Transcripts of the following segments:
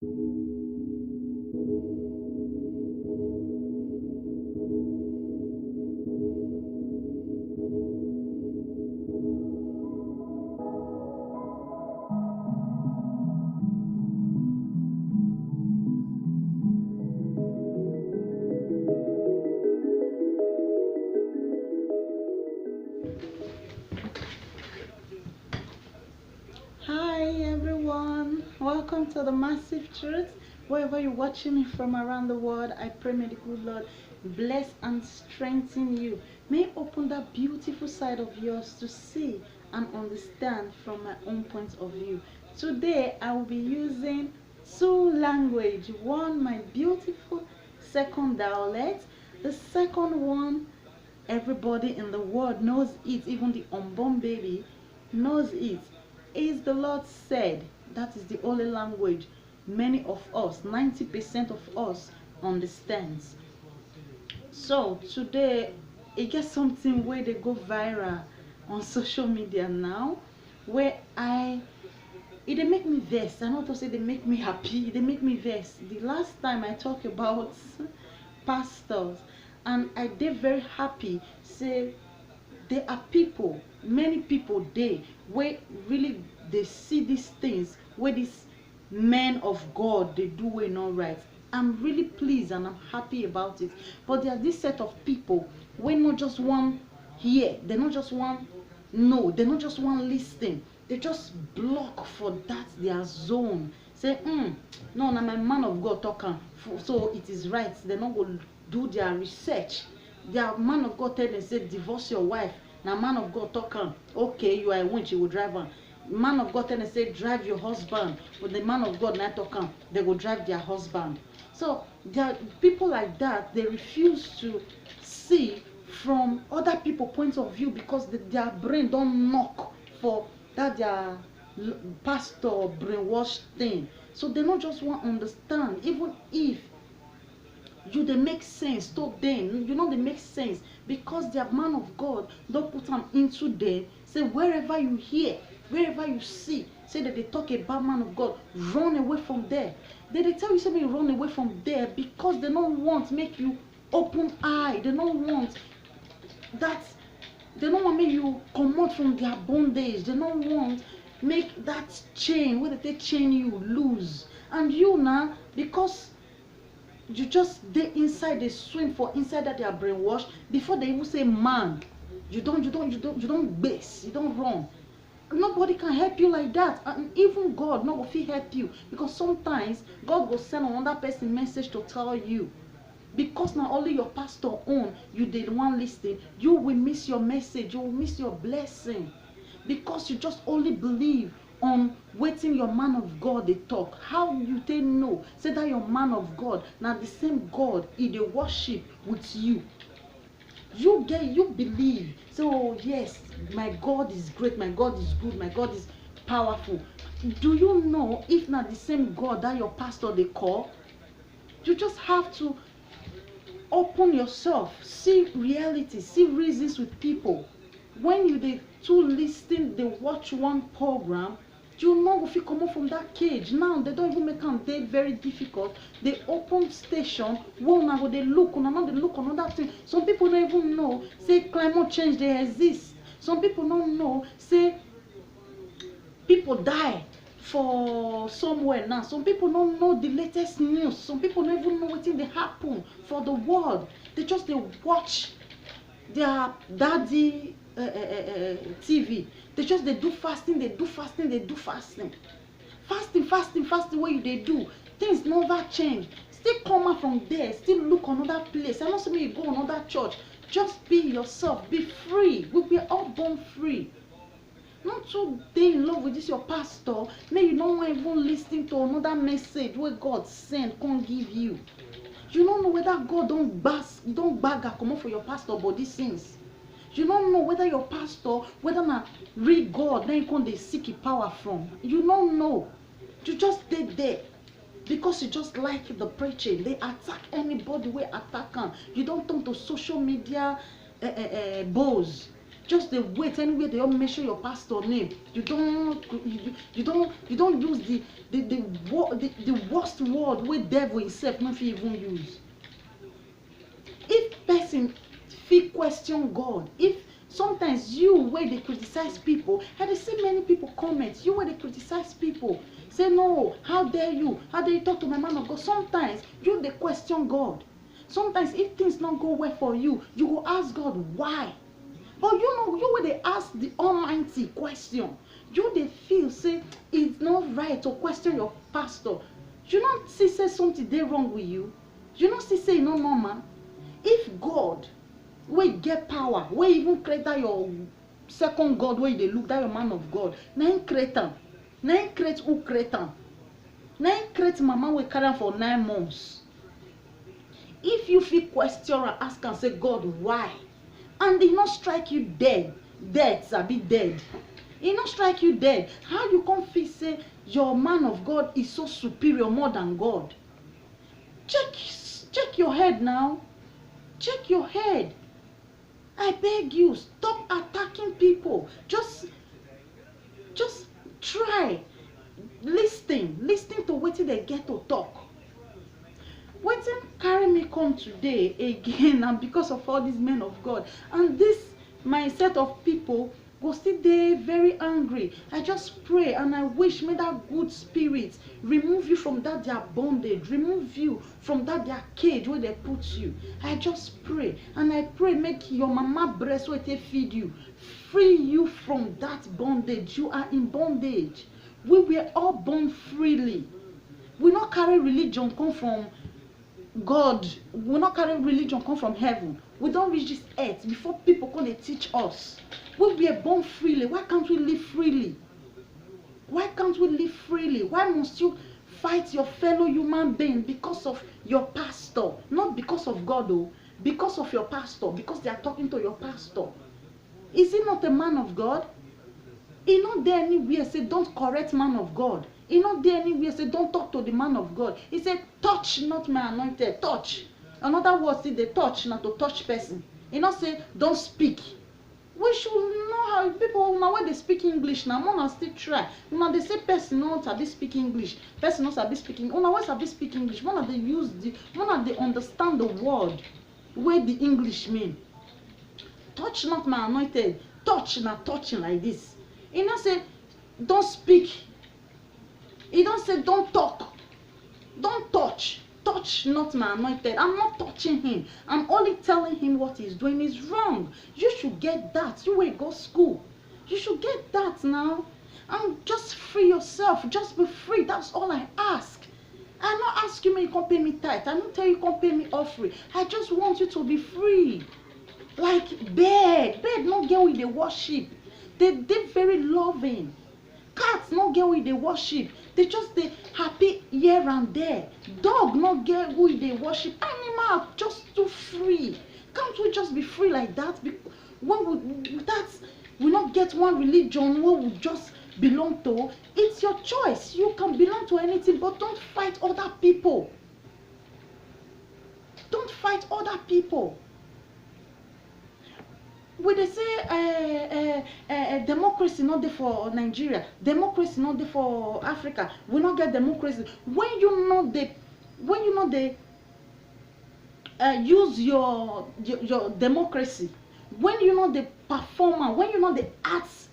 Hi everyone, welcome to the Massive Truth. Wherever you're watching me from around the world, I pray may the good Lord bless and strengthen you. May open that beautiful side of yours to see and understand from my own point of view. Today I will be using two language. One, my beautiful second dialect. The second one, everybody in the world knows it, even the unborn baby knows it. Is the Lord said. That is the only language many of us, 90% of us, understands. So today it gets something where they go viral on social media now, where it they make me vex. I not to say they make me happy, they make me vex. The last time I talked about pastors, and I did very happy say there are people, many people there where really they see these things where these men of God they do it not right. I'm really pleased and I'm happy about it. But there are this set of people when not just one hear, they're not just one no, they're not just one listen. They just block for that their zone. Say, no, now my man of God talking, so it is right. They're not going to do their research. Their man of God tell them say divorce your wife. Now man of God talking, okay, you are a winch, you will drive on. Man of God tell them say drive your husband. But the man of God not talking, they will drive their husband. So there are people like that, they refuse to see from other people point of view because their brain don't knock for that their pastor brainwash thing. So they not just want to understand, even if you they make sense to them, you know they make sense because their man of God don't put them into them. Say wherever you hear, wherever you see, say that they talk about man of God, run away from there. They tell you something, run away from there because they don't want make you open eye. They don't want that, they don't want make you come out from their bondage. They don't want make that chain where they chain you loose. And you now, because you just they inside, they swim for inside that they are brainwashed before they even say man, you don't base, you don't run. Nobody can help you like that, and even God no go fit help you because sometimes God will send another person message to tell you, because not only your pastor own you did one listing, you will miss your message, you will miss your blessing because you just only believe on waiting your man of God they talk. How you take know say that your man of God now the same God he dey worship with you. You believe, so yes, my God is great, my God is good, my God is powerful. Do you know if not the same God that your pastor they call? You just have to open yourself, see reality, see reasons with people. When you dey too listen, they watch one program, you know if you come out from that cage. Now they don't even make am dey very difficult. They open station where una go dey look, una no dey look another thing. Some people don't even know say climate change dey exist. Some people don't know say people die for somewhere now. Some people don't know the latest news. Some people don't even know wetin dey happen for the world. They just dey watch their daddy TV. They just they do fasting, they do fasting, they do fasting. Fasting what you they do. Things never change. Still come out from there, still look another place. I know say you go another church. Just be yourself, be free. We were all born free. Not to dey in love with this your pastor, may you don't even listen to another message where God send can't give you. You don't know whether God don't bag come up for your pastor body sins. You don't know whether your pastor, whether na read God, then you can they seek his power from. You don't know. You just stay there because you just like the preaching. They attack anybody where attack them. You don't turn to social media bows. just the wait anywhere they all mention your pastor name. You don't use the worst word wey devil himself no fit even use. If person fit question God, if sometimes you wey dey criticize people, I dey see many people comment, you wey dey criticize people, say no, how dare you talk to my man of God. Sometimes you dey question God. Sometimes if things no go well for you, you go ask God why. But you know, you wey dey ask the Almighty question, you dey feel say it's not right to question your pastor. You no see say something dey wrong with you. You no see say e no normal. If God wey get power, wey even create that your second God wey you dey look, that your man of God, na him create am. Na him create who create am. Na him create mama wey carry am for 9 months. If you fit question and ask am say God why, and e no strike you dead sabi dead, e no strike you dead, how you come feel say your man of God is so superior more than God? Check your head now. Check your head. I beg you, stop attacking people. Just try listen to wetin they get to talk. Wetin carry me come today again, and because of all these men of God and this my set of people go still dey very angry. I just pray and I wish may that good spirit remove you from that their bondage, remove you from that their cage where they put you. I just pray and I pray make your mama breast where they feed you free you from that bondage. You are in bondage. We were all born freely. We not carry religion come from God. We not carry religion come from heaven. We don't reach this earth before people come and teach us. We were born freely. Why can't we live freely? Why can't we live freely? Why must you fight your fellow human being because of your pastor? Not because of God, though. Because of your pastor. Because they are talking to your pastor. Is he not a man of God? He not there anywhere say don't correct man of God. He not there anywhere say don't talk to the man of God. He said touch not my anointed. Touch. Another word say they touch, not to touch person. He not say don't speak. We should know how people now when they speak English now, one still try. Now they say person not sabi speak English, person not sabi speak English. Una when sabi speak English, one they use the one they understand the word where the English mean. Touch not my anointed. Touch not touching like this. He not say don't speak. He don't say don't talk. Don't touch. Touch not my anointed. I'm not touching him. I'm only telling him what he's doing is wrong. You should get that. You will go school. You should get that now. And just free yourself. Just be free. That's all I ask. I not ask you, may you come pay me tithe. I don't tell you come pay me offering. I just want you to be free. Like bird no get with the worship. They very loving. Cats no get with the worship. They just they happy here and there. Dog no get with the worship. Animal just too free. Can't we just be free like that? When we not get one religion where we just belong to. It's your choice. You can belong to anything, but don't fight other people. Don't fight other people. When they say democracy not there for Nigeria, democracy not there for Africa, we not get democracy. When you know they use your democracy, when you know the performer, when you know the arts,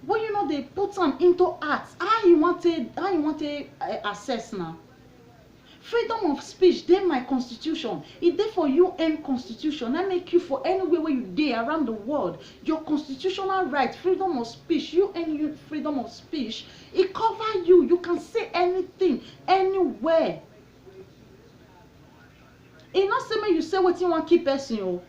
when you know they put them into arts, how you want to access now? Freedom of speech, they my constitution. It there for UN constitution. I make you for anywhere where you there around the world. Your constitutional right, freedom of speech, UN freedom of speech, it cover you. You can say anything, anywhere. It not say me you say what you want keep person. Oh.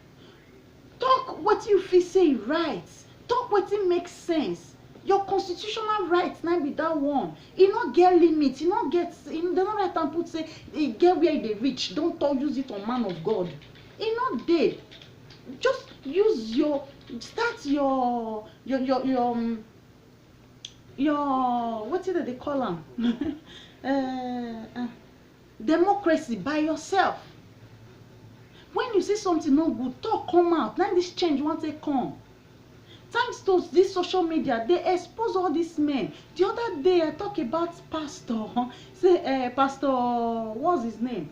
Talk what you feel say right. Talk what it makes sense. Your constitutional rights now be that one. It not get limit. It not get. They not right and put say it get where they reach. Don't use it on man of God. It not there. Just use your start your what is it they call them? Democracy by yourself. When you see something no good, talk come out. Now this change want to come. Thanks to this social media, they expose all these men. The other day, I talk about pastor. Say, pastor, what's his name?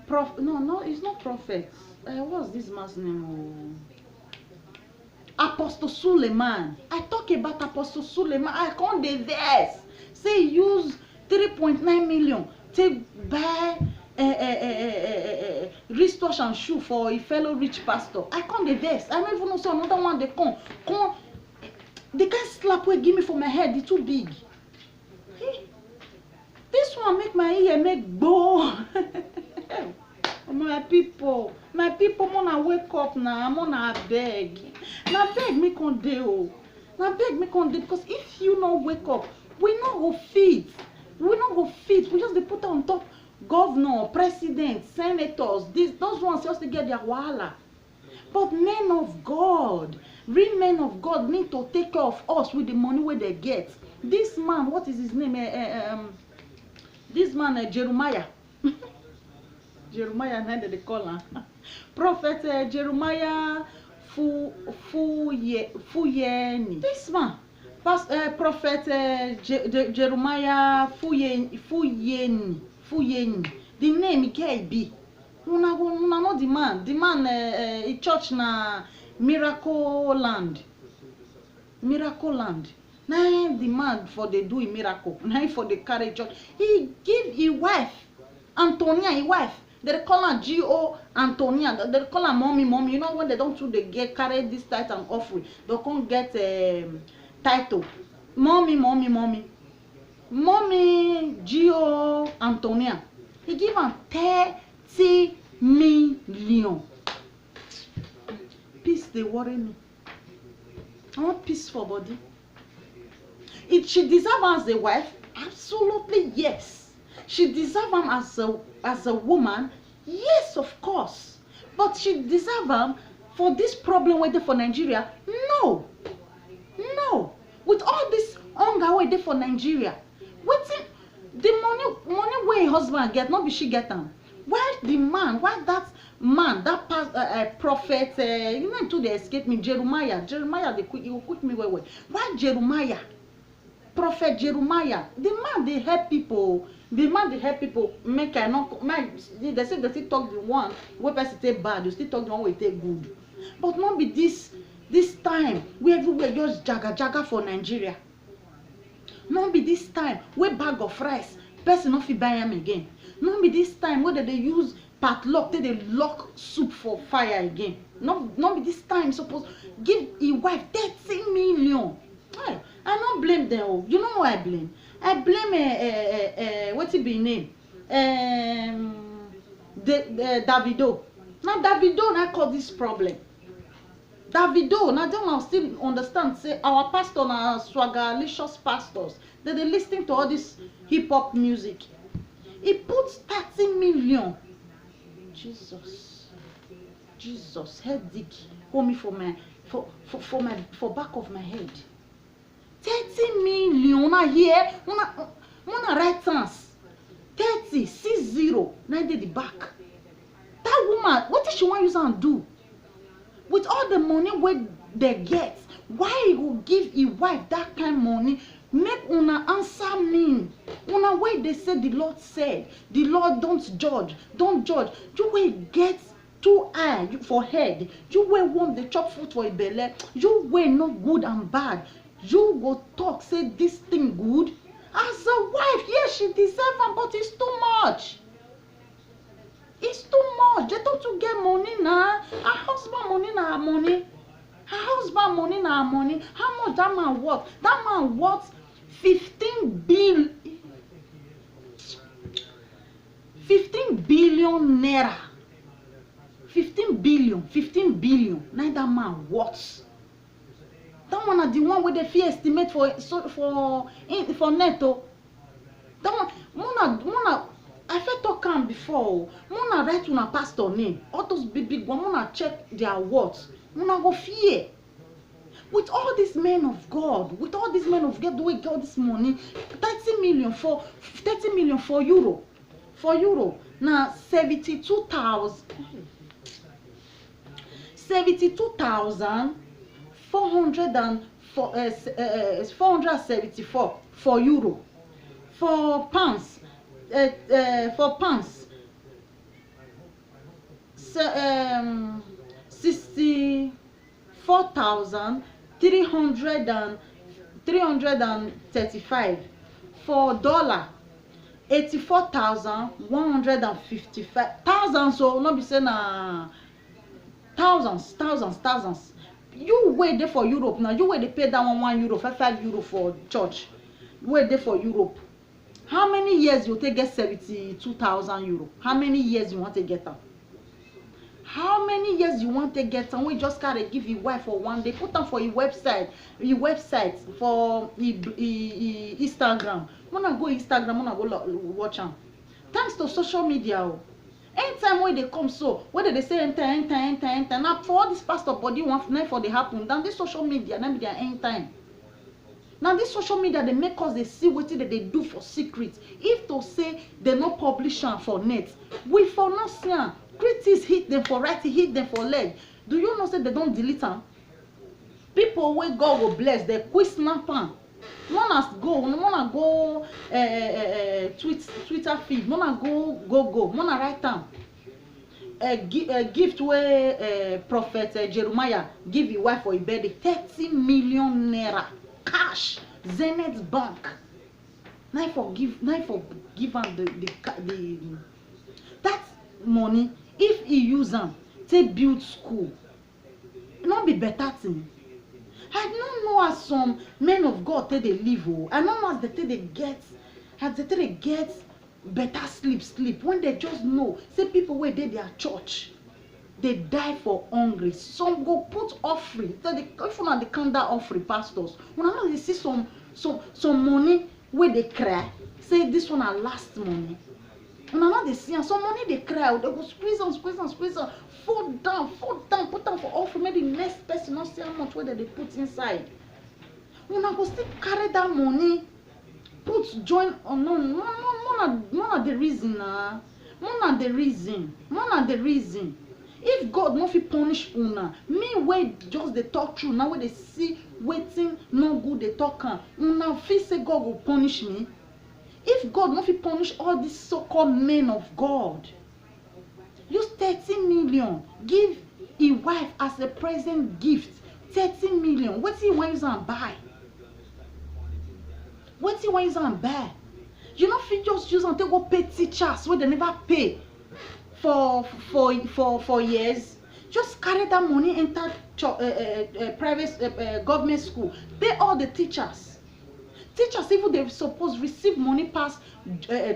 No, it's not prophet. What's this man's name? Apostle Suleiman. I talk about Apostle Suleiman. I can't the verse. Say use 3.9 million to buy wristwatch and shoe for a fellow rich pastor. I can't the verse. I don't even know say another one they come. The guy slap wey give me for my head. It's too big. This one make my ear make bow. My people, wanna wake up now. I'm gonna beg. Now beg me con dey oh. Now beg me con dey because if you not wake up, we not go fit. We not go fit. We just dey put on top governor, president, senators. Those ones just to get their wahala. But men of God, real men of God need to take care of us with the money where they get. This man, what is his name? This man, Jeremiah. Jeremiah, how did they call him? Prophet Jeremiah Fuyeni. This man, Prophet Jeremiah Fuyeni. The name he can be. Una know the man. The man in church na Miracle Land. Miracle Land. Now the man for the do a miracle. Now for the carry church. He give his wife, Antonia, his wife. They call her G.O. Antonia. They call her mommy. You know when they don't do, they get carry this title and offering. They can't get title. Mommy. Mommy G.O. Antonia. He give her 30 million. Peace, they worry me. I want peace for body. If she deserve her as a wife, absolutely yes. She deserve him as a woman, yes, of course. But she deserve him for this problem waiting for Nigeria, no. With all this hunger waiting for Nigeria, waiting the money where husband get, not be she get them. Why the man? Why that man? That prophet? You know, until they escape me, Jeremiah, they quick me well. Why Jeremiah? Prophet Jeremiah, the man they help people. The man they help people make I not they say they still talk the one where person say bad, you still talk the one where take good. But not be this time where everywhere just jaga for Nigeria. Not be this time where bag of rice person not fit buy them again. Not be this time where they use padlock, they lock soup for fire again. Not be this time suppose give a wife 30 million. Hey, I don't blame them. You know who I blame? I blame what's it be name? Davido. Now Davido now cause this problem. Davido now don't still understand. Say our pastor now swagalicious pastors. They listening to all this hip hop music. He puts 30 million. Jesus, headache. Hold me for back of my head. 30 million una here, una right chance. 60 now dey the back. That woman, what did she want use and do? With all the money where they get, why you go give a wife that kind of money? Make una answer me. Una way they say the Lord said, the Lord don't judge. You will get too high for head. You will want the chop food for a belly. You will not good and bad. You go talk, say this thing good. As a wife, yes, she deserve am, but it's too much. It's too much. They don't get money now. Her husband money na her money. Her husband money na her money. How much that man worth? That man worth 15 billion naira. 15 billion. Now that man worth. That one are the one where they fee estimate for netto. That one, I felt talk am before. Mona write una pastor name. All those big one, mona check their words. Mona go fear. With all these men of God, do we get all this money? 30 million for euro. For euro. Now 72,000. 72,474 for euro. For pounds, for pounds, 64,335. For dollar, 84,155. Thousands, so not be saying thousands. You wait there for Europe now. You wait they pay that one euro, 5 euro for church. Wait there for Europe. How many years you take get 72,000 euro? How many years you want to get them? How many years you want to get them? We just gotta give your wife for one day. Put them for your website for Instagram. Wanna go Instagram? Wanna go watch them? Thanks to social media. Anytime when they come, so whether they say enter. Now for all this pastor body want for they happen. Then this social media, then be their end time. Now this social media they make us they see what they do for secret. If to say they no publish for net, we for not see am. Critics hit them for right, hit them for leg. Do you know say they don't delete them? People where God will bless, they quit snap am. Wanna go Twitter feed, wanna go, wanna write down a gift where prophet Jeremiah give his wife for a birthday, 30 million naira cash, Zenith Bank. Now for give am the that money. If he use them, take build school, it not be better thing. I don't know as some men of God they live. I don't know as they get better sleep when they just know. Say people where they their church, they die for hungry. Some go put offering. So they if you they count that offering, pastors. When I know they see some money where they cry, say this one are last money. When I know they see some money they cry, they go squeeze on, fall down, put down for offering. Maybe the next person not see how much where they put inside. When I go still carry that money, put join on none of the reason If God no fit punish una, me wey just dey talk true now wey dey see wetin no good dey talk am, una fit say God go punish me? If God no fit punish all these so-called men of God, use 30 million give a wife as a present gift. 30 million. Wetin you want use am buy? Wetin you want use am buy? You no fit just use am take go pay teachers wey they never pay for years. Just carry that money enter private government school, pay all the teachers. Teachers even they suppose receive money pass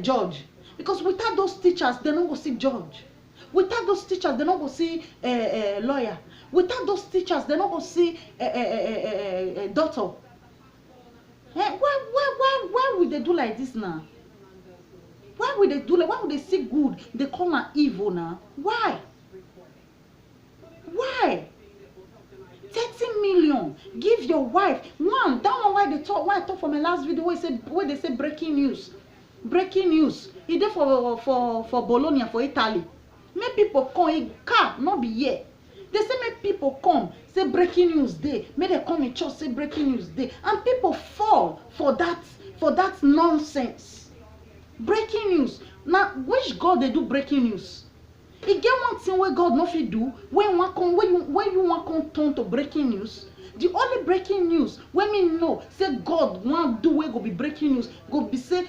judge, because without those teachers they no go see judge. Without those teachers they no go see lawyer. Without those teachers they no go see doctor. Why would they do like this now? Why would they do like? Why would they see good they call am evil now? Why? 30 million. Give your wife one. That one why I talk for my last video where they say breaking news. E dey for Bologna, for Italy. Make people come, a car not be here. They say make people come, say breaking news day. Make they come in church, say breaking news day. And people fall for that nonsense. Breaking news. Now which God they do breaking news? E get one thing where God no fit do when you want come turn to breaking news. The only breaking news when me know say God want do wey go be breaking news go be say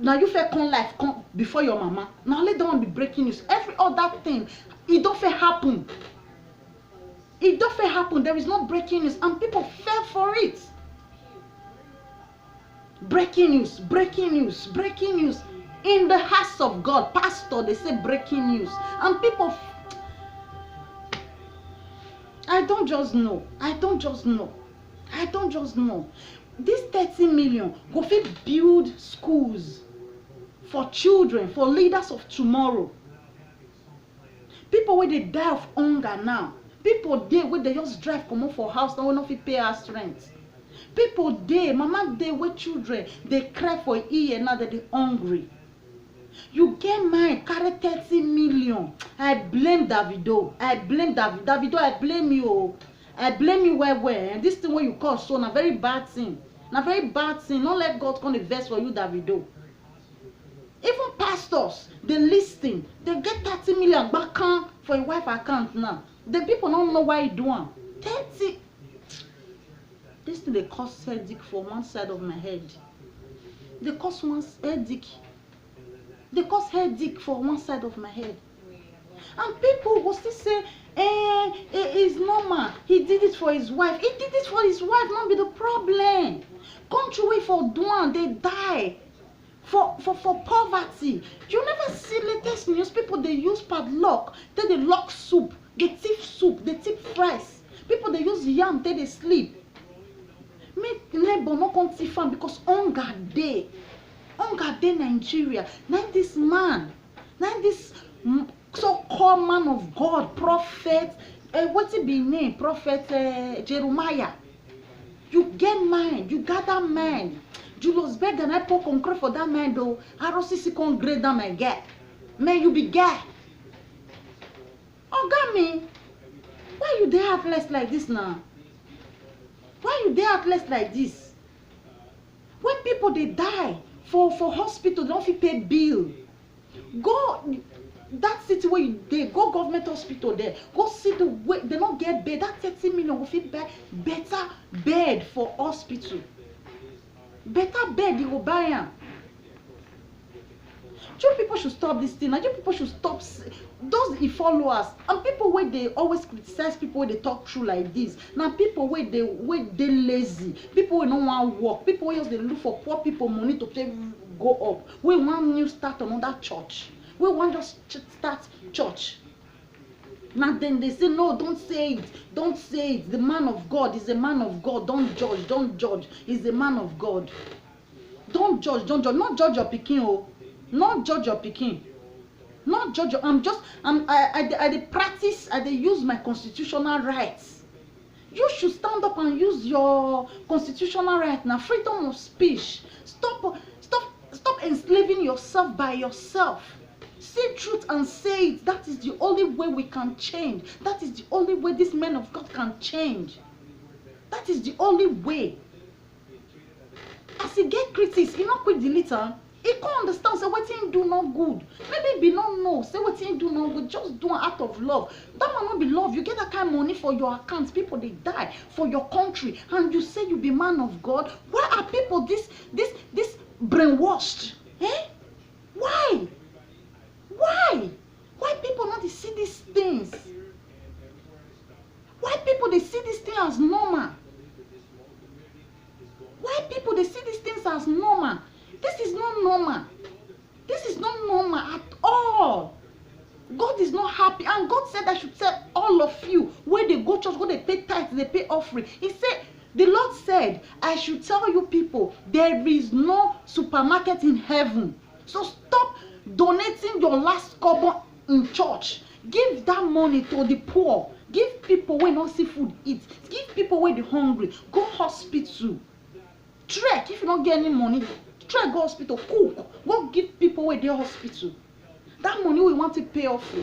now you fit come life come before your mama. Now let that one be breaking news. Every other thing it don't fit happen. There is no breaking news and people fell for it. Breaking news. In the house of God, pastor, they say breaking news. And people, I don't just know. This 30 million go fit build schools for children, for leaders of tomorrow. People where they die of hunger now. People there where they just drive come up for house now, we not fit pay us rent. People there, mama there where children they cry for ear now that they hungry. You get mine, carry 30 million. I blame Davido. I blame Davido, I blame you. I blame you well. And this thing what you call so, na very bad thing. Na very bad thing. Don't let God come to vex for you, Davido. Even pastors, they listen. They get 30 million back for your wife account now. The people don't know why you do am. 30. This thing they cause headache for one side of my head. They cause one headache. They cause headache for one side of my head. And people will still say, it's normal. He did it for his wife. He did it for his wife, not be the problem. Country way for doing, they die. For poverty. You never see latest news. People they use padlock, they lock soup, they thief soup, they thief rice. People they use yam, they sleep. Make neighbor no come thief am because hunger dey. Hunger dey Nigeria. Now this man, now this so-called man of God, prophet, what's it be name? Prophet Jeremiah. You get mind, you gather mind. Julius Berger and I pour concrete for that man though. ROCC con grade that man get. Man, you be guy. Oh God me. Why you dey heartless like this now? Why you dey heartless like this? When people they die for hospital, they don't fit pay bill. Go that city where you dey, go government hospital there. Go see the way they don't get bed. That 30 million will fit buy better bed for hospital. Better bed you go buy am. You people should stop this thing. And you people should stop those followers and people where they always criticize people where they talk true like this. Now people where they lazy, people where no want work, people where they look for poor people money to pay go up. We want new start another church. We want just start church. Now then they say no, don't say it, don't say it. The man of God is a man of God. Don't judge, don't judge. He's a man of God. Don't judge, don't judge. Not judge your pikin, oh. Not judge your pikin. Not judge your, I practice, I use my constitutional rights. You should stand up and use your constitutional right now. Freedom of speech. Stop enslaving yourself by yourself. Say truth and say it. That is the only way we can change. That is the only way this man of God can change. That is the only way. As he get critics, he not quick delete am. He can't understand. Say what he do not good. Maybe be not know. Say what he do not good. Just do it out of love. That might not be love. You get that kind of money for your accounts. People they die for your country, and you say you be man of God. Why are people this brainwashed? Eh? Why? Why? Why people not see these things? Why people they see these things as normal? Why people they see these things as normal? This is not normal. This is not normal at all. God is not happy. And God said I should tell all of you where they go church, where they pay tithes, they pay offering. He said, the Lord said, I should tell you people, there is no supermarket in heaven. So stop donating your last kobo in church. Give that money to the poor. Give people where not see food eat. Give people where they hungry. Go hospital. Trek if you don't get any money. Trek go hospital. Cook. Go give people where they hospital. That money we want to pay off.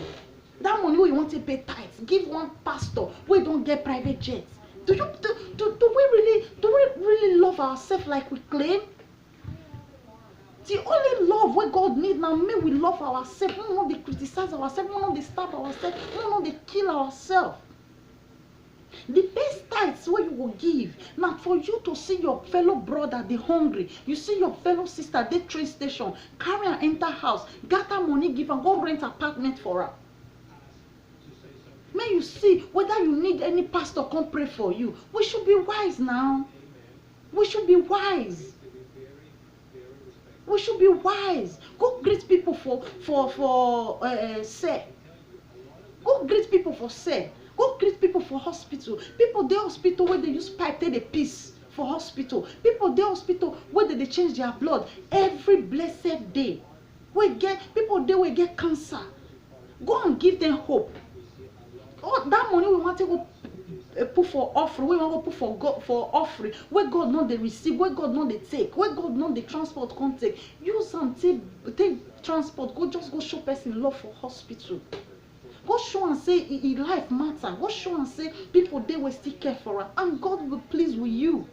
That money we want to pay tithes. Give one pastor. We don't get private jets. Do we really love ourselves like we claim? The only love where God need now, may we love ourselves. We don't want to criticize ourselves. We don't want to stab ourselves. We don't want to kill ourselves. The best tithes what you will give now for you to see your fellow brother they hungry, you see your fellow sister they train station, carry and enter house, gather money, give and go rent apartment for her. May you see whether you need any pastor come pray for you. We should be wise now. We should be wise. We should be wise. Go greet people for say. Go greet people for say. Go greet people for hospital. People dey hospital where they use pipe take the piss for hospital. People dey hospital where they change their blood every blessed day. People dey we get cancer. Go and give them hope. Oh, that money we want to go put for offering, where you wan go put for God for offering, where God no dey receive, where God no dey take, where God no dey transport come take, use am take transport go just go show person love for hospital. Go show am say e life matter. Go show am say people dey wey still care for am, and God will please with you.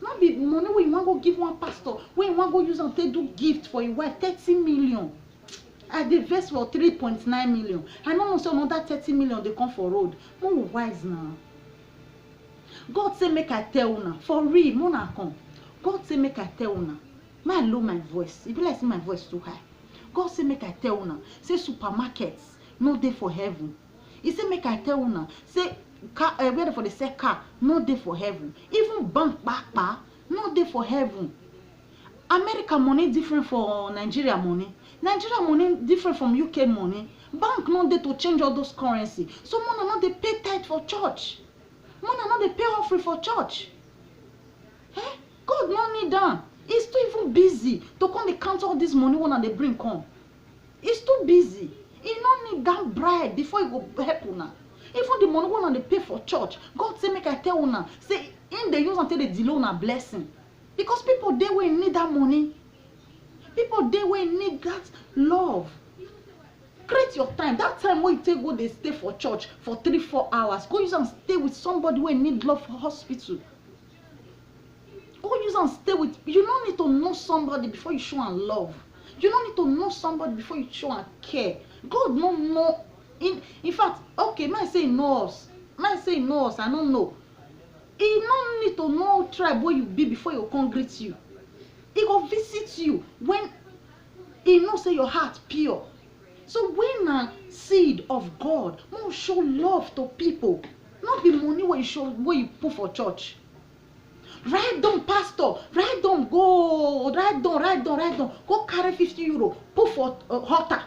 No be money wey you wan go give one pastor, wey you wan go use am take do gift for im wife 30 million. I dey vex for 3.9 million. I no know say another 30 million dey come for road. Mo wise now. God say make I tell una for real, una come. God say make I tell una. May I low my voice. E be like say my voice too high. God say make I tell una say supermarkets no dey for heaven. He say make I tell una say car where for the sell car no dey for heaven. Even bank kpakpa no dey for heaven. America money different for Nigeria money. Nigeria money different from UK money. Bank no dey to change all those currency. So mona no dey pay tithe for church. Mona no dey pay offering for church. Eh? God no need am. He's too even busy to come dey count all this money when they bring come. He's too busy. He no need that bribe before he go help una. Even the money when they pay for church, God say make I tell una say in the use until they delay una blessing. Because people they will need that money. People they will need that love. Create your time. That time when you take go they stay for church for 3-4 hours. Go use and stay with somebody who need love for hospital. Go use and stay with. You don't need to know somebody before you show and love. You don't need to know somebody before you show and care. God no know. In fact, okay, might say know us. Might say know us. I don't know. He no need to know tribe where you be before he come greet you. He go visit you when he know say your heart pure. So when a seed of God, no show love to people. Not be money where you show where you put for church. Write down, pastor. Write down, go. Write down. Go carry 50 euro. Put for hotter.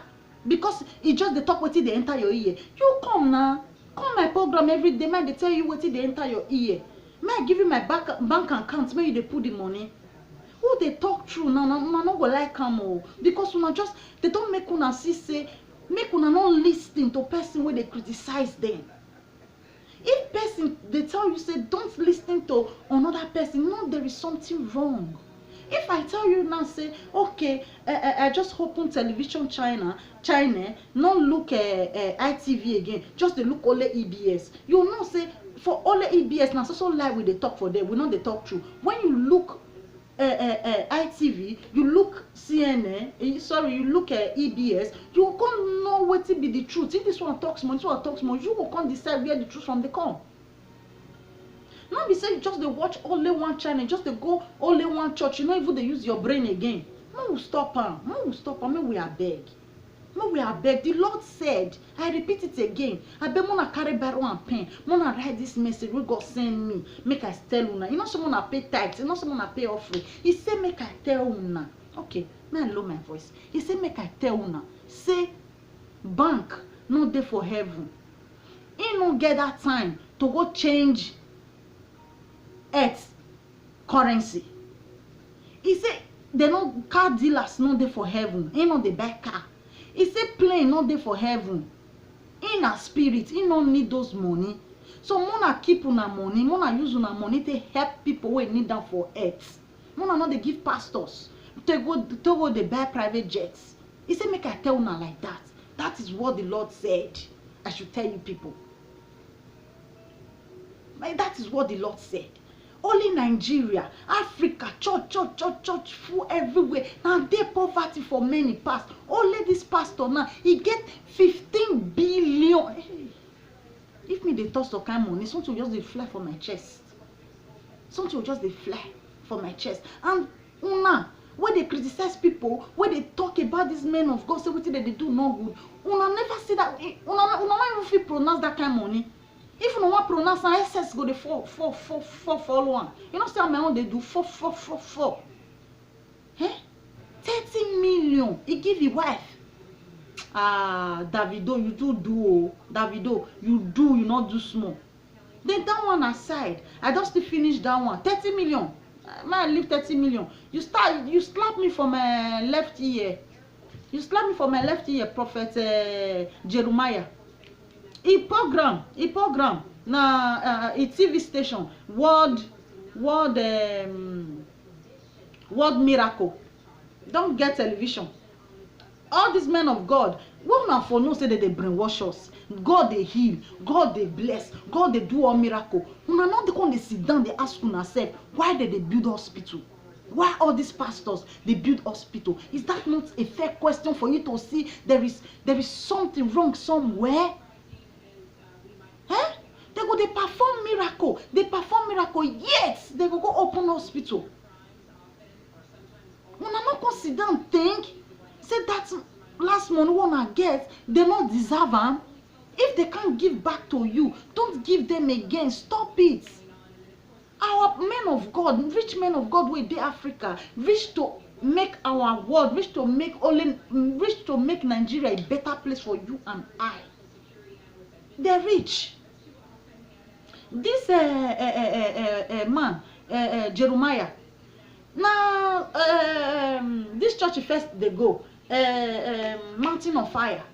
Because it just the talk what they enter your ear. You come now. Come my program every day. Man, they tell you what they enter your ear. May I give you my bank account? May you they put the money. Who they talk through now? Una no go like am because una just they don't make una see say make una not listen to person where they criticize them. If person they tell you say don't listen to another person, no, there is something wrong. If I tell you now say okay, I just open television China, not look ITV again, just they look only EBS. You know say for only EBS now so lie we they talk for them, we know they talk true. When you look ITV, you look CNN, you look at EBS, you can't know what to be the truth. If this one talks more, this one talks more, you will can't decide where the truth from they come. Not be say just they watch only one channel, just they go only one church, you know even they use your brain again. No stop am, me we are beg. The Lord said, I repeat it again. I beg mona carry barrow and pen. Mona write this message wey God send me. Make I tell una. You know someone I pay tithes. You know someone I pay offering. He say make I tell una. Okay, may I lower my voice. He say make I tell una. Say bank no dey for heaven. He no get that time to go change earth currency. He say they no car dealers no dey for heaven. He no dey buy car. He say plane not there for heaven. In a spirit, he don't need those money. So mona keep una money, mona use una money to help people who need them for earth. Mona not they give pastors to go they buy private jets. He say make I tell una like that. That is what the Lord said. I should tell you people. Like that is what the Lord said. Only Nigeria, Africa, church full everywhere. Now they poverty for many past. Only this pastor now, he get 15 billion. Hey. If me they toss the kind of money, something will just they fly for my chest. Something will just they fly for my chest. And una, when they criticize people, when they talk about these men of God, say what they do no good. Una never see that. Una not even feel pronounce that kind of money. If you want to pronounce an SS, go the 4 You know, say my own they do 4. Eh? 30 million. He give his wife. Ah, Davido, you do. Davido, you not do small. Then that one aside, I just finish that one. 30 million. Man, leave 30 million. You slap me for my left ear. Prophet Jeremiah. He program. na a TV station, world miracle don get television. All these men of God, we una for know say they brainwash us. God dey heal, God dey bless, God dey do all miracle. Una no dey come dey sit down dey ask una sef why they dey build hospital. Why all these pastors they build hospital? Is that not a fair question for you to see there is something wrong somewhere? Eh? They go they perform miracle, yet they go open hospital. Una no come sit down think say that last money una get they not deserve am. If they can't give back to you, don't give them again. Stop it. Our men of God, rich men of God wey dey Africa, reach to make our world, reach to make Nigeria a better place for you and I. They rich. This man, Jeremiah. Now, this church first they go, Mountain of Fire.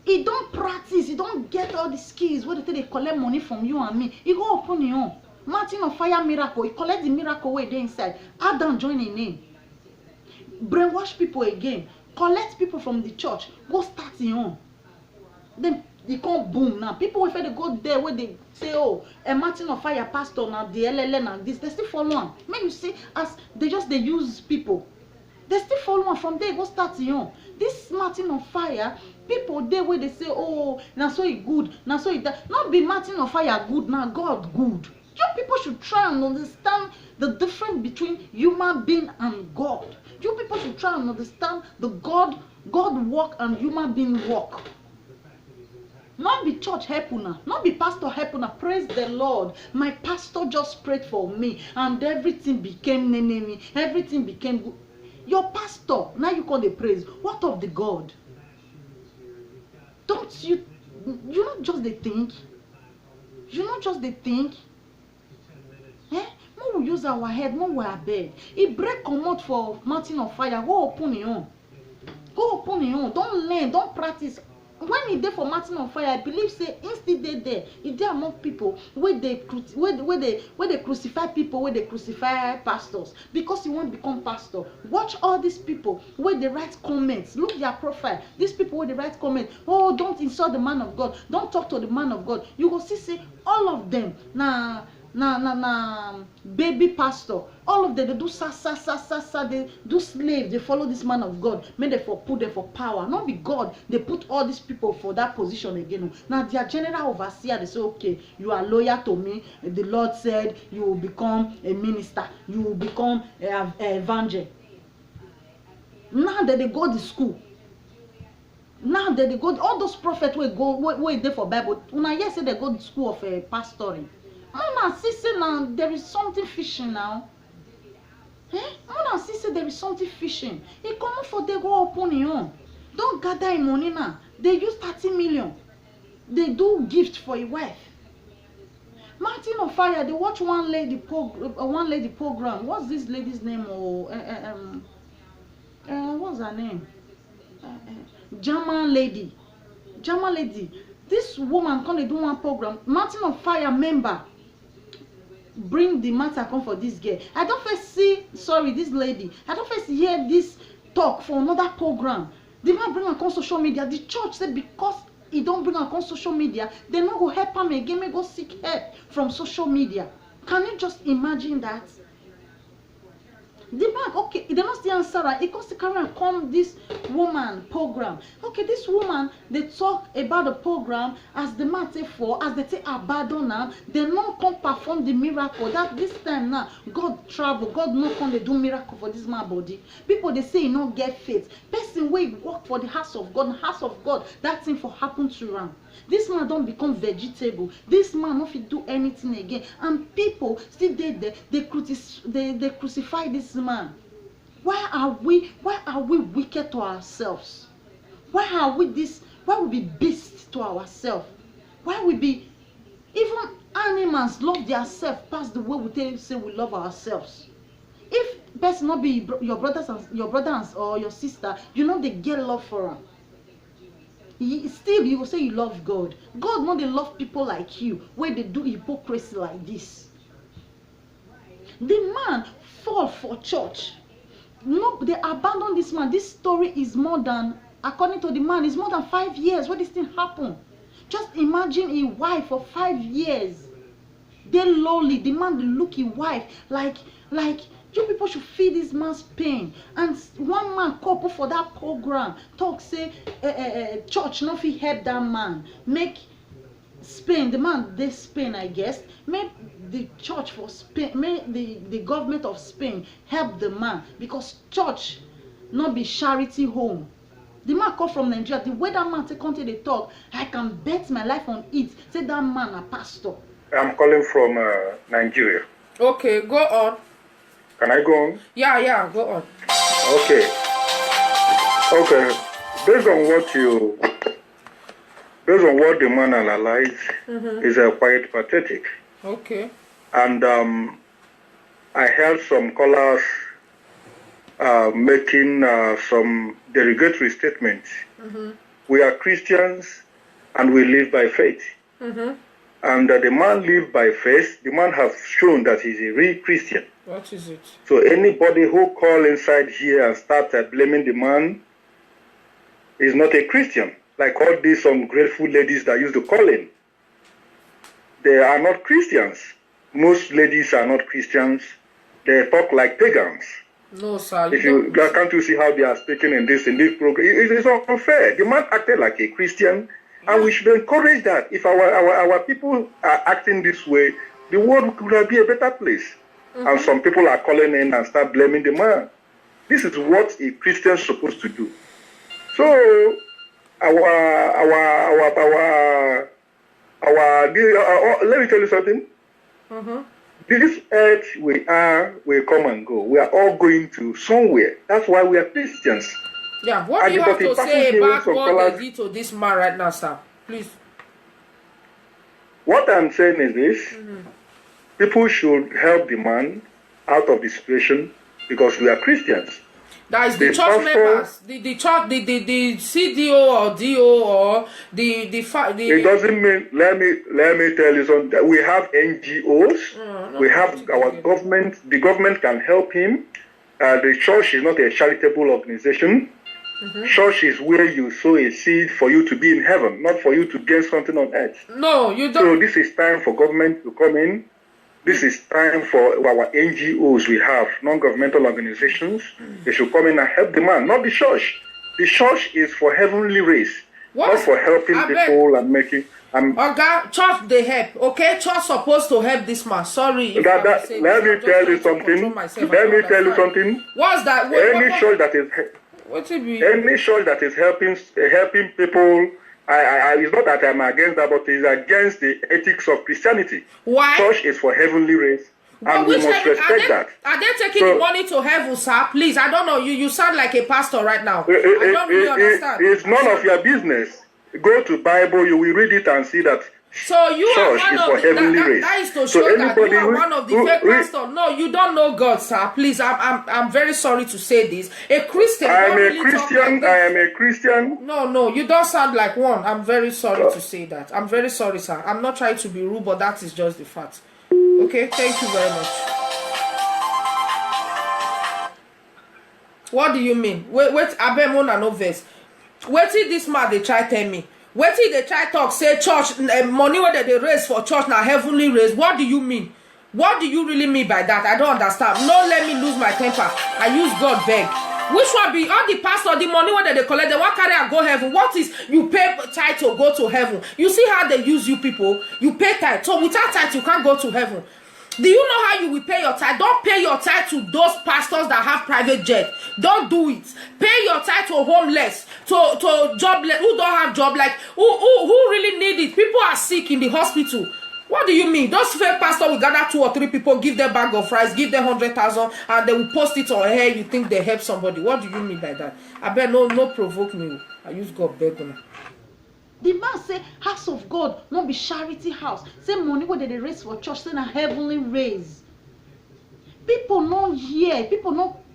He don't practice, he don't get all the skills where they collect money from you and me. He go open his own. Mountain of Fire miracle, he collect the miracle way there inside. Adam join a name. Brainwash people again. Collect people from the church. Go start his own. Then he come boom now. People will they go there where they say, oh, a Mountain of Fire pastor now, the LLN and this, they still follow on. Make you see as they use people. They still follow on from there, go start his own. This Mountain of Fire, people there where they say, oh, now so it good, now so it that. Not be Mountain of Fire good, now God good. You people should try and understand the difference between human being and God. You people should try and understand the God work and human being work. Not be church help una, not be pastor help una. Praise the Lord. My pastor just prayed for me and everything became nenemi, everything became good. Your pastor, now you call the praise. What of the God? Don't you not just the think? You not just the think? Eh? More we use our head, more we abeg. He break comot for Mountain of Fire. Go open your own. Go open your own. Don't learn, don't practice. When he dey for Mountain of Fire, I believe say he still dey there. He dey among people where they crucify people, where they crucify pastors because he won't become pastor. Watch all these people where they write comments. Look their profile. These people where they write comments. Oh, don't insult the man of God. Don't talk to the man of God. You will see say all of them na baby pastor. All of them they do sa they do slave. They follow this man of God. May they put them for power. Not be God. They put all these people for that position again. Now their general overseer they say, okay, you are loyal to me. The Lord said you will become a minister. You will become an evangel. Now that they go to school. Now that they go, all those prophets will go where they for Bible. Una yes say they go to school of pastoring. Mona see say now there is something fishing now. Mona see say there is something fishing. He come for they go open his own. Don't gather him money now. They use 30 million. They do gift for a wife. Mountain of Fire, they watch one lady program. What's this lady's name? What's her name? German lady. This woman come do one program. Mountain of Fire member bring the matter come for this girl. I don't first see, sorry, this lady. I don't first hear this talk for another program. The man bring her on social media. The church said because he don't bring her on social media, they not go help him again. May go seek help from social media. Can you just imagine that? The man, okay, they not still answer her. He comes to carry and come this woman program. Okay, this woman, they talk about the program as the man say for, as they say abandon her, they not come perform the miracle. That this time now, God travel, God not come they do miracle for this man body. People they say he not get faith. Person wey work for the house of God, that thing for happen to am. This man don't become vegetable. This man not fit do anything again. And people still there, they crucify this man. Why are we wicked to ourselves? Why we be beasts to ourselves? Why we be even animals love themselves past the way we say we love ourselves? If person not be your brother or your sister, you know they get love for them. still you go say you love God. God no dey love people like you wey dey do hypocrisy like this. The man fall for church. No, they abandon this man. This story is more than, according to the man, is more than 5 years where this thing happened. Just imagine a wife for 5 years. They lowly, the man dey look his wife like you people should feel this man's pain. And one man couple for that program talk say church no fit help that man. Make Spain, the man dey Spain, I guess, make the church for Spain, make the government of Spain help the man, because church no be charity home. The man come from Nigeria. The way that man take come to the talk, I can bet my life on it. Say that man a pastor. I'm calling from Nigeria. Okay, go on. Can I go on? Yeah, go on. Okay. Based on what the man analyzed, is quite pathetic. Okay. And I heard some callers making some derogatory statements. We are Christians and we live by faith. And the man lived by faith. The man has shown that he's a real Christian. What is it? So anybody who call inside here and start blaming the man is not a Christian. Like all these some grateful ladies that used to call in. They are not Christians. Most ladies are not Christians. They talk like pagans. No, sir. Can't you see how they are speaking in this program? It is unfair. The man acted like a Christian, and we should encourage that. If our people are acting this way, the world could be a better place. And some people are calling in and start blaming the man. This is what a Christian is supposed to do. So let me tell you something. This earth will come and go. We are all going to somewhere. That's why we are Christians. Yeah, what do you have to say about what they did to this man right now, sir? Please. What I'm saying is this. People should help the man out of the situation because we are Christians. That is the church members, the church, the CDO or DO or the It doesn't mean. Let me tell you something. We have NGOs. We have our government. The government can help him. The church is not a charitable organization. Church is where you sow a seed for you to be in heaven, not for you to gain something on earth. No, you don't. So this is time for government to come in. This is time for our NGOs we have, non-governmental organizations. They should come in and help the man, not the church. The church is for heavenly race, not for helping people and making... church they help, okay? Church supposed to help this man. Sorry. Let me tell you something. What's that? Any church that is helping people... it's not that I'm against that, but it's against the ethics of Christianity. Why? Church is for heavenly race, and we must respect that. Are they taking the money to heaven, sir? Please, I don't know. You sound like a pastor right now. I don't really understand. It's none of your business. Go to Bible, you will read it and see that. So you are one of the, that is to show that you are one of the fake pastors. No, you don't know God, sir. Please, I'm very sorry to say this. A Christian. I am a Christian. No, you don't sound like one. I'm very sorry to say that. I'm very sorry, sir. I'm not trying to be rude, but that is just the fact. Okay, thank you very much. What do you mean? Wait, Abemona no verse. Wait till this man they try tell me. Wait till they try talk say church money where they raise for church now heavenly raise. What do you mean? What do you really mean by that? I don't understand. No, let me lose my temper. I use God beg. Which one be all the pastor, the money where they collect, they want carry and go heaven? What is you pay tithe to go to heaven? You see how they use you people? You pay tithe. So without tithe, you can't go to heaven. Do you know how you will pay your tithe? Don't pay your tithe to those pastors that have private jet. Don't do it. Pay your tithe to homeless, to jobless, who don't have job, like who really need it. People are sick in the hospital. What do you mean? Those fake pastors will gather 2 or 3 people, give them bag of rice, give them 100,000, and they will post it on here. You think they help somebody? What do you mean by that? I bet no provoke me. I use God beg on. The man say house of God not be charity house. Say money where they raise for church, say na heavenly raise. People not hear. People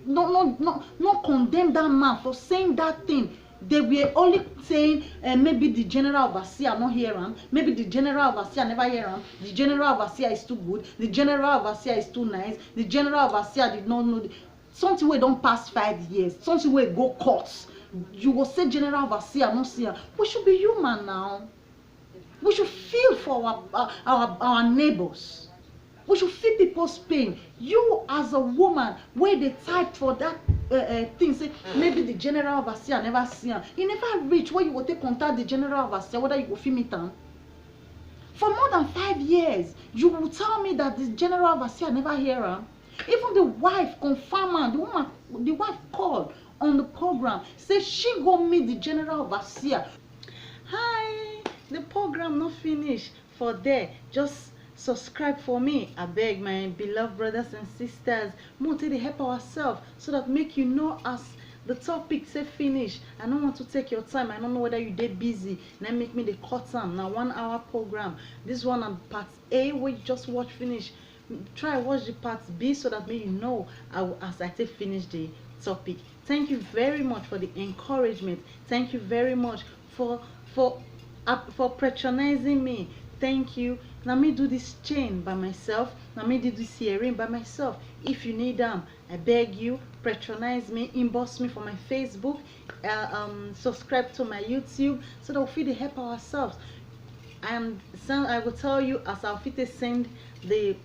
not condemn that man for saying that thing. They were only saying maybe the general overseer not hear him, maybe the general overseer never hear him, the general overseer is too good, the general overseer is too nice, the general overseer did not know. Something wey don pass 5 years, something wey go court, you go say general overseer no see am. We should be human now. We should feel for our neighbors. We should feel people's pain. You as a woman, where they type for that thing, say maybe the general overseer never see am. E never reach where you go take contact the general overseer, whether you go fit meet am. For more than 5 years, you will tell me that the general overseer never hear am. Even the wife confirm am. The wife called on the program, say she go meet the general overseer. Hi, the program not finish for there. Just subscribe for me. I beg my beloved brothers and sisters, more to help ourselves so that make you know as the topic say finish. I don't want to take your time. I don't know whether you dey busy. Now make me the cut time. Now 1 hour program. This one on part A, where you just watch finish. Try watch the part B so that you know as I take finish the topic. Thank you very much for the encouragement. Thank you very much for patronizing me. Thank you. Now me do this chain by myself. Now me do this earring by myself. If you need them, I beg you, patronize me, inbox me for my Facebook, subscribe to my YouTube so that we fit help ourselves. And I will tell you as I'll fit send the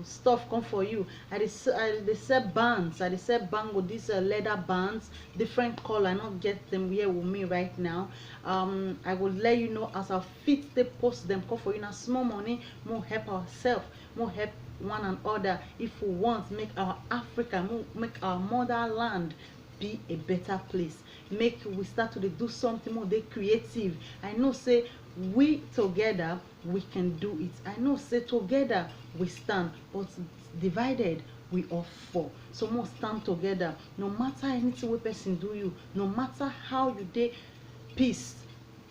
stuff come for you. I sell bands. I sell bango, these leather bands, different color. I not get them here with me right now. I will let you know as I'll fit the post them come for you. Now small money, more help ourselves, more help one another. If we want make our Africa, make our motherland be a better place. Make we start to do something more creative. I know say we together we can do it. I know say together we stand, but divided we all fall. So more stand together. No matter anything we person do you, no matter how you dey peace.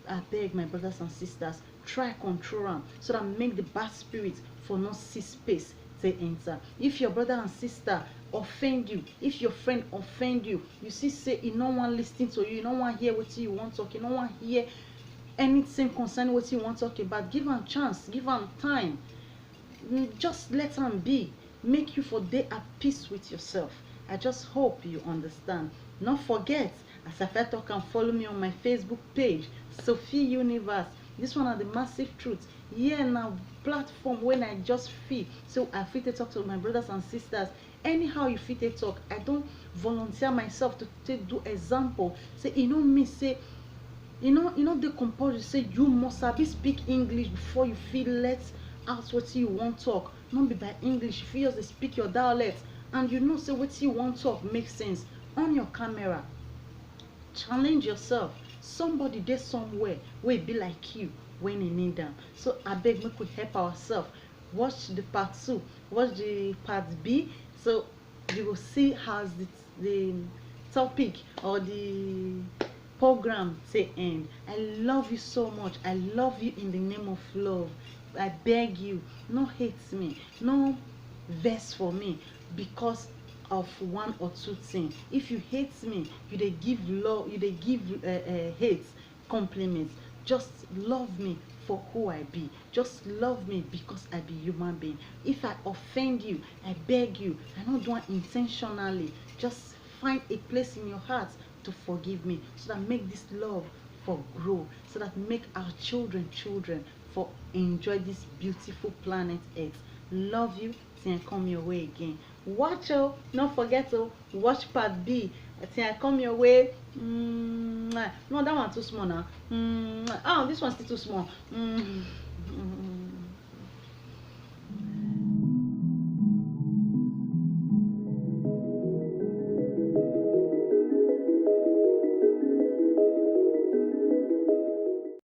I beg my brothers and sisters, try control them so that make the bad spirit for not see space to enter. If your brother and sister offend you, if your friend offend you, you see say you no one listening to you, you no one hear what you want talk, you no one hear anything concerning what you want talk about, give them chance, give them time. Just let them be. Make you for day at peace with yourself. I just hope you understand. Not forget, as I talk, and follow me on my Facebook page, Sophie Universe. This one are the massive truths. Here now platform when I just feel so I fit to talk to my brothers and sisters. Anyhow you fit to talk. I don't volunteer myself to do example. Say you know me say you know the compulsion say you must be speak English before you feel let out what you want talk. Not be by English, if you just speak your dialect and you know say what you want talk makes sense. On your camera, challenge yourself. Somebody there somewhere will be like you when you need them. So I beg we could help ourselves. Watch the part 2, watch the part B, so you will see how the topic or the program say end. I love you so much. I love you in the name of love. I beg you, no hate me, no vex for me because of 1 or 2 things. If you hate me, you dey give love, you dey give hate compliments. Just love me for who I be. Just love me because I be human being. If I offend you, I beg you, I not do it intentionally. Just find a place in your heart to forgive me, so that make this love for grow, so that make our children for enjoy this beautiful planet Earth. Love you till I come your way again. Watch don't forget to watch part B till I come your way. No, that one too small now. Oh, this one's still too small.